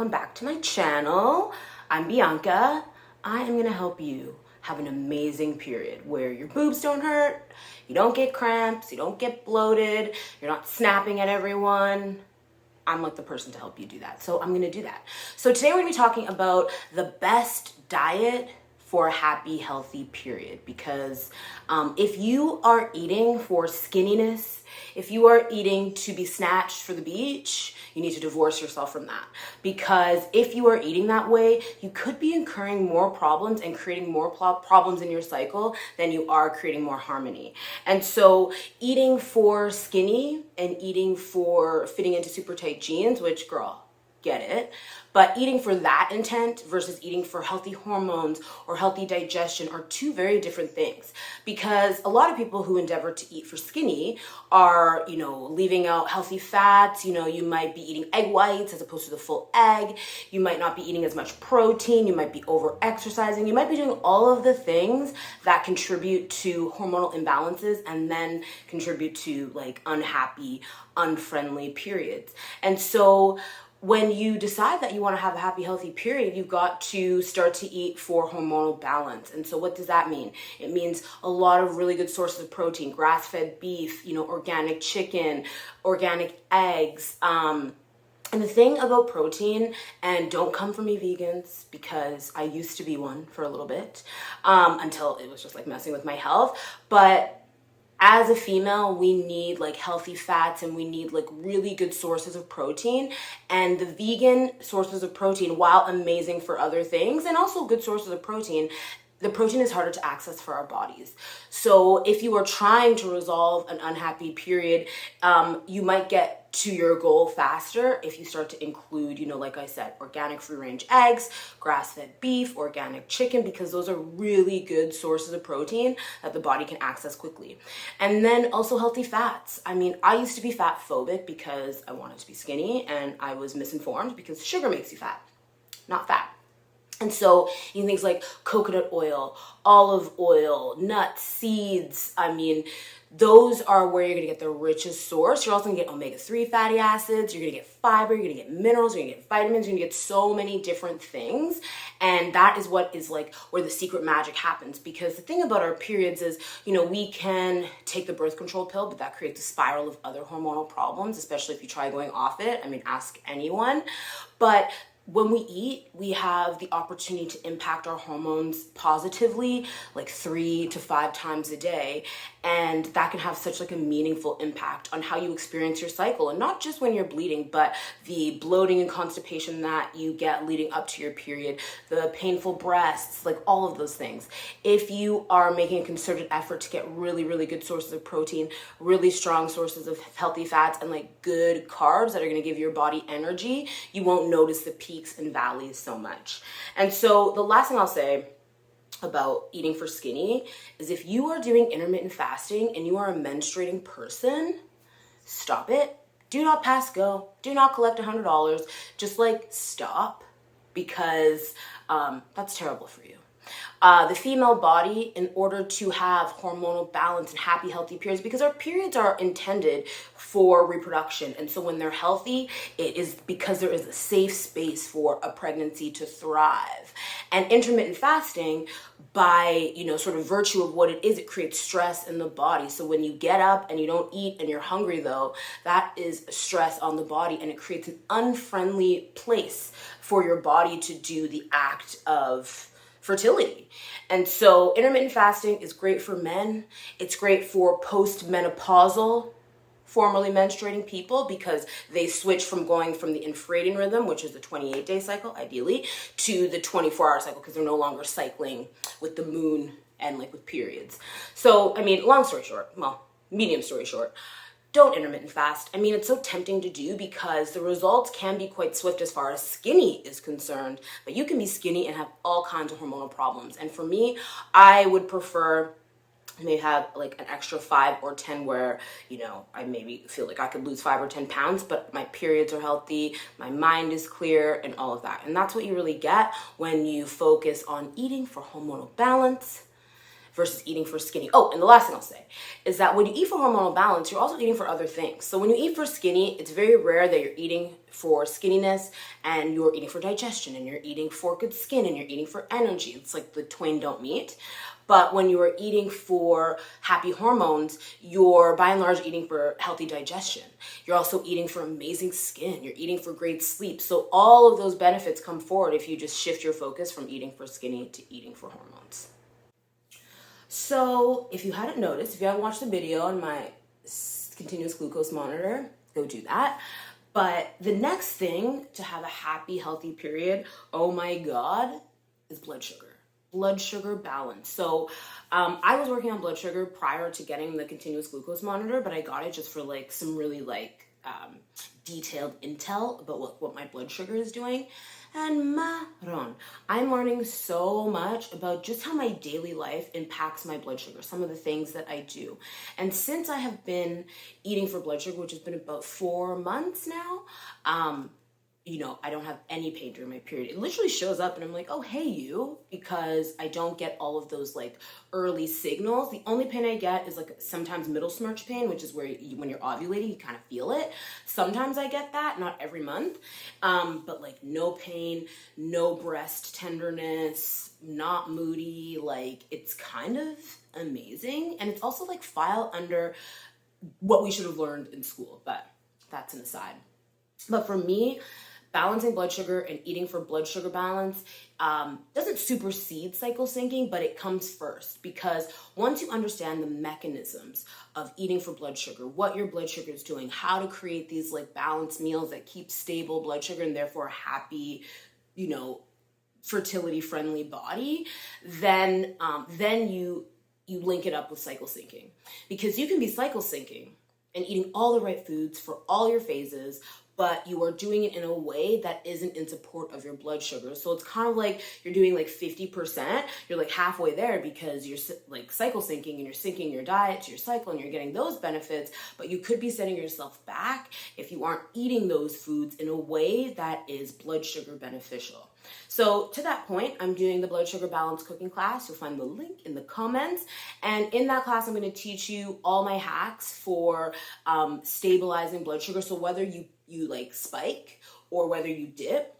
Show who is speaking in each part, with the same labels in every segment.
Speaker 1: welcome back to my channel. I'm Bianca. I am gonna help you have an amazing period where your boobs don't hurt, you don't get cramps, you don't get bloated, you're not snapping at everyone. I'm like the person to help you do that. So I'm gonna do that. So today we're gonna be talking about the best diet for a happy, healthy period. Because if you are eating for skinniness, if you are eating to be snatched for the beach, you need to divorce yourself from that. Because if you are eating that way, you could be incurring more problems and creating more problems in your cycle than you are creating more harmony. And so eating for skinny and eating for fitting into super tight jeans, which girl, get it, but eating for that intent versus eating for healthy hormones or healthy digestion are two very different things. Because a lot of people who endeavor to eat for skinny are, leaving out healthy fats. You might be eating egg whites as opposed to the full egg. You might not be eating as much protein. You might be over exercising. You might be doing all of the things that contribute to hormonal imbalances and then contribute to like unhappy, unfriendly periods. And so when you decide that you want to have a happy, healthy period, you've got to start to eat for hormonal balance. And so what does that mean? It means a lot of really good sources of protein, grass-fed beef, organic chicken, organic eggs. And the thing about protein, and don't come for me vegans, because I used to be one for a little bit, until it was just like messing with my health. But as a female, we need like healthy fats and we need like really good sources of protein. And the vegan sources of protein, while amazing for other things and also good sources of protein, the protein is harder to access for our bodies. So if you are trying to resolve an unhappy period, you might get to your goal faster if you start to include, like I said, organic free-range eggs, grass-fed beef, organic chicken, because those are really good sources of protein that the body can access quickly. And then also healthy fats. I used to be fat phobic because I wanted to be skinny, and I was misinformed because sugar makes you fat, not fat. And so things like coconut oil, olive oil, nuts, seeds, those are where you're gonna get the richest source. You're also gonna get omega-3 fatty acids, you're gonna get fiber, you're gonna get minerals, you're gonna get vitamins, you're gonna get so many different things. And that is what is like where the secret magic happens. Because the thing about our periods is, we can take the birth control pill, but that creates a spiral of other hormonal problems, especially if you try going off it. Ask anyone. But when we eat, we have the opportunity to impact our hormones positively, like 3 to 5 times a day. And that can have such like a meaningful impact on how you experience your cycle. And not just when you're bleeding, but the bloating and constipation that you get leading up to your period, the painful breasts, like all of those things. If you are making a concerted effort to get really, really good sources of protein, really strong sources of healthy fats, and like good carbs that are gonna give your body energy, you won't notice the peaks and valleys so much. And so the last thing I'll say about eating for skinny is if you are doing intermittent fasting and you are a menstruating person, stop it. Do not pass go. Do not collect $100. Just stop, because that's terrible for you. The female body, in order to have hormonal balance and happy, healthy periods, because our periods are intended for reproduction. And so when they're healthy, it is because there is a safe space for a pregnancy to thrive. And intermittent fasting, by, sort of virtue of what it is, it creates stress in the body. So when you get up and you don't eat and you're hungry though, that is stress on the body, and it creates an unfriendly place for your body to do the act of fertility. And so intermittent fasting is great for men. It's great for postmenopausal, formerly menstruating people, because they switch from going from the infradian rhythm, which is the 28-day cycle, ideally, to the 24-hour cycle, because they're no longer cycling with the moon and with periods. So, long story short, medium story short, don't intermittent fast. It's so tempting to do because the results can be quite swift as far as skinny is concerned, but you can be skinny and have all kinds of hormonal problems. And for me, I would prefer maybe have an extra 5 or 10 where, I maybe feel like I could lose 5 or 10 pounds, but my periods are healthy, my mind is clear, and all of that. And that's what you really get when you focus on eating for hormonal balance versus eating for skinny. Oh, and the last thing I'll say is that when you eat for hormonal balance, you're also eating for other things. So when you eat for skinny, it's very rare that you're eating for skinniness and you're eating for digestion and you're eating for good skin and you're eating for energy. It's like the twain don't meet. But when you are eating for happy hormones, you're by and large eating for healthy digestion. You're also eating for amazing skin. You're eating for great sleep. So all of those benefits come forward if you just shift your focus from eating for skinny to eating for hormones. So if you hadn't noticed, if you haven't watched the video on my continuous glucose monitor, go do that. But the next thing to have a happy, healthy period, oh my God, is blood sugar. Blood sugar balance. So I was working on blood sugar prior to getting the continuous glucose monitor, but I got it just for like some really like detailed intel about what my blood sugar is doing. And Maron, I'm learning so much about just how my daily life impacts my blood sugar, some of the things that I do. And since I have been eating for blood sugar, which has been about 4 months now, I don't have any pain during my period. It literally shows up and I'm like, oh, hey, you, because I don't get all of those like early signals. The only pain I get is like sometimes middle smirch pain, which is where when you're ovulating, you kind of feel it. Sometimes I get that, not every month, but like no pain, no breast tenderness, not moody. Like it's kind of amazing. And it's also like file under what we should have learned in school, but that's an aside. But for me, balancing blood sugar and eating for blood sugar balance doesn't supersede cycle syncing, but it comes first, because once you understand the mechanisms of eating for blood sugar, what your blood sugar is doing, how to create these like balanced meals that keep stable blood sugar and therefore a happy, fertility friendly body, then you link it up with cycle syncing, because you can be cycle syncing and eating all the right foods for all your phases, but you are doing it in a way that isn't in support of your blood sugar. So it's kind of like you're doing like 50%, you're like halfway there because you're like cycle syncing and you're syncing your diet to your cycle and you're getting those benefits, but you could be setting yourself back if you aren't eating those foods in a way that is blood sugar beneficial. So to that point, I'm doing the blood sugar balance cooking class. You'll find the link in the comments. And in that class, I'm going to teach you all my hacks for stabilizing blood sugar. So whether you like spike or whether you dip,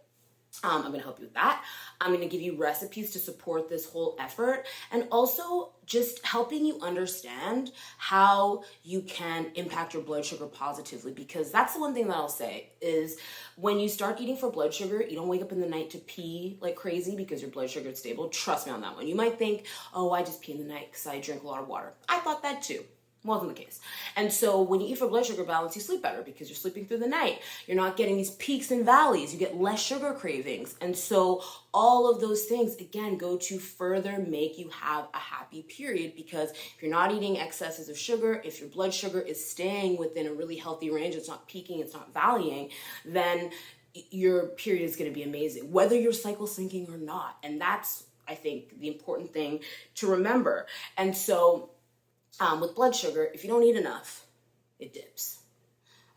Speaker 1: I'm going to help you with that. I'm going to give you recipes to support this whole effort, and also just helping you understand how you can impact your blood sugar positively, because that's the one thing that I'll say is when you start eating for blood sugar, you don't wake up in the night to pee like crazy because your blood sugar is stable. Trust me on that one. You might think, oh, I just pee in the night because I drink a lot of water. I thought that too. Wasn't the case. And so when you eat for blood sugar balance, you sleep better because you're sleeping through the night. You're not getting these peaks and valleys. You get less sugar cravings. And so all of those things, again, go to further make you have a happy period, because if you're not eating excesses of sugar, if your blood sugar is staying within a really healthy range, it's not peaking, it's not valleying, then your period is going to be amazing, whether you're cycle syncing or not. And that's, I think, the important thing to remember. And so with blood sugar, if you don't eat enough, it dips.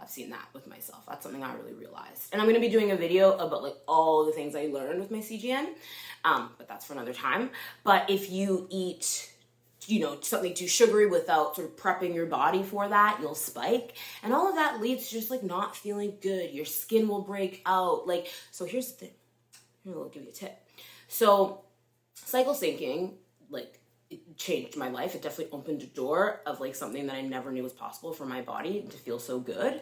Speaker 1: I've seen that with myself. That's something I really realized. And I'm going to be doing a video about like all the things I learned with my CGM, but that's for another time. But if you eat, something too sugary without sort of prepping your body for that, you'll spike. And all of that leads to just like not feeling good. Your skin will break out. So here's the thing. I'll give you a tip. So cycle syncing, it changed my life. It definitely opened a door of like something that I never knew was possible for my body to feel so good.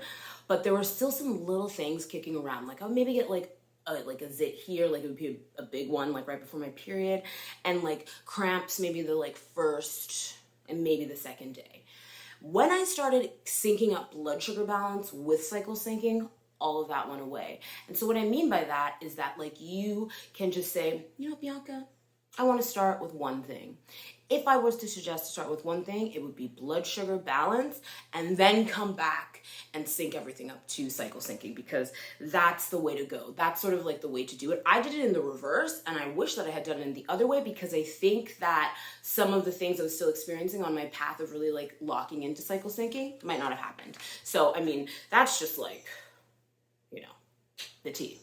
Speaker 1: But there were still some little things kicking around. Like I would maybe get like a zit here, like it would be a big one, like right before my period, and like cramps maybe the like first and maybe the second day. When I started syncing up blood sugar balance with cycle syncing, all of that went away. And so what I mean by that is that like you can just say, Bianca, I want to start with one thing. If I was to suggest to start with one thing, it would be blood sugar balance, and then come back and sync everything up to cycle syncing, because that's the way to go. That's sort of like the way to do it. I did it in the reverse, and I wish that I had done it in the other way, because I think that some of the things I was still experiencing on my path of really like locking into cycle syncing might not have happened. So, I mean, that's just like, the tea.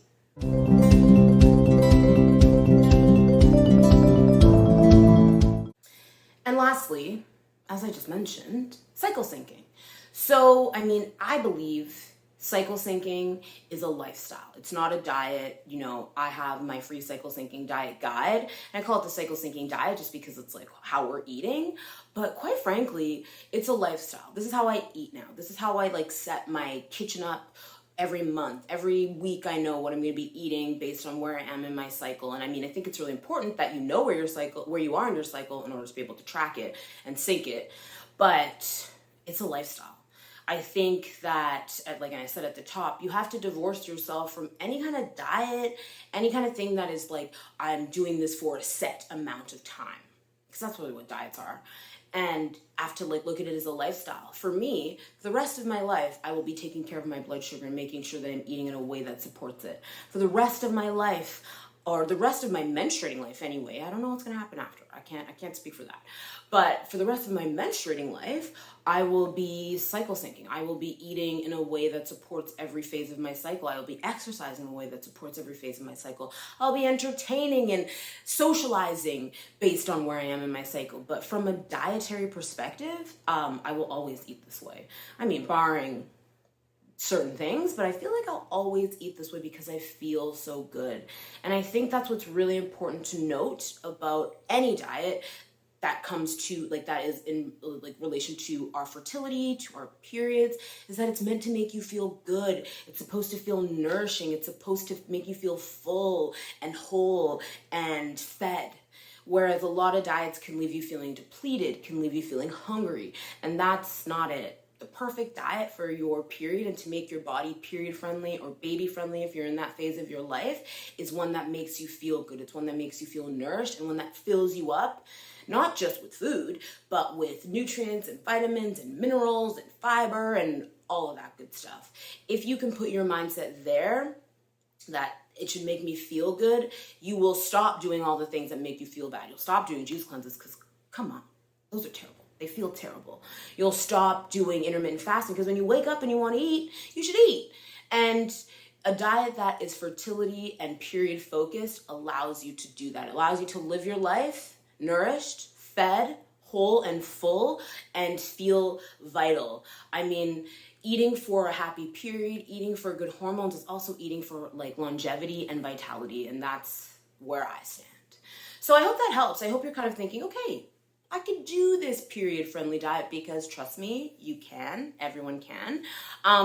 Speaker 1: And lastly, as I just mentioned, cycle syncing. So, I mean, I believe cycle syncing is a lifestyle. It's not a diet. You know, I have my free cycle syncing diet guide, and I call it the cycle syncing diet just because it's like how we're eating. But quite frankly, it's a lifestyle. This is how I eat now. This is how I like set my kitchen up every month. Every week I know what I'm going to be eating based on where I am in my cycle. And I mean, I think it's really important that you know where you are in your cycle in order to be able to track it and sync it. But it's a lifestyle. I think that, like I said at the top, you have to divorce yourself from any kind of diet, any kind of thing that is like, I'm doing this for a set amount of time. Because that's really what diets are. And I have to like look at it as a lifestyle. For me, for the rest of my life, I will be taking care of my blood sugar and making sure that I'm eating in a way that supports it. For the rest of my life, or the rest of my menstruating life anyway, I don't know what's going to happen after. I can't speak for that. But for the rest of my menstruating life, I will be cycle syncing. I will be eating in a way that supports every phase of my cycle. I will be exercising in a way that supports every phase of my cycle. I'll be entertaining and socializing based on where I am in my cycle. But from a dietary perspective, I will always eat this way. I mean, barring certain things, but I feel like I'll always eat this way because I feel so good. And I think that's what's really important to note about any diet that comes to like that is in like relation to our fertility, to our periods, is that it's meant to make you feel good. It's supposed to feel nourishing. It's supposed to make you feel full and whole and fed. Whereas a lot of diets can leave you feeling depleted, can leave you feeling hungry, and that's not it. The perfect diet for your period and to make your body period friendly or baby friendly if you're in that phase of your life is one that makes you feel good. It's one that makes you feel nourished and one that fills you up, not just with food, but with nutrients and vitamins and minerals and fiber and all of that good stuff. If you can put your mindset there, that it should make me feel good, you will stop doing all the things that make you feel bad. You'll stop doing juice cleanses because, come on, those are terrible. They feel terrible. You'll stop doing intermittent fasting because when you wake up and you want to eat, you should eat. And a diet that is fertility and period focused allows you to do that. It allows you to live your life nourished, fed, whole, and full, and feel vital. I mean, eating for a happy period, eating for good hormones is also eating for like longevity and vitality. And that's where I stand. So I hope that helps. I hope you're kind of thinking, okay, I could do this period-friendly diet because trust me, you can. Everyone can.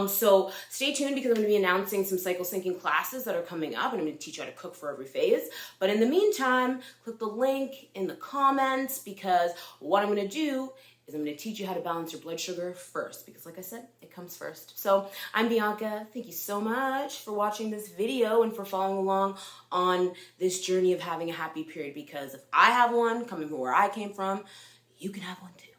Speaker 1: So stay tuned because I'm going to be announcing some cycle syncing classes that are coming up, and I'm going to teach you how to cook for every phase. But in the meantime, click the link in the comments because what I'm going to do is I'm going to teach you how to balance your blood sugar first because like I said, it comes first. So I'm Bianca. Thank you so much for watching this video and for following along on this journey of having a happy period because if I have one coming from where I came from, you can have one too.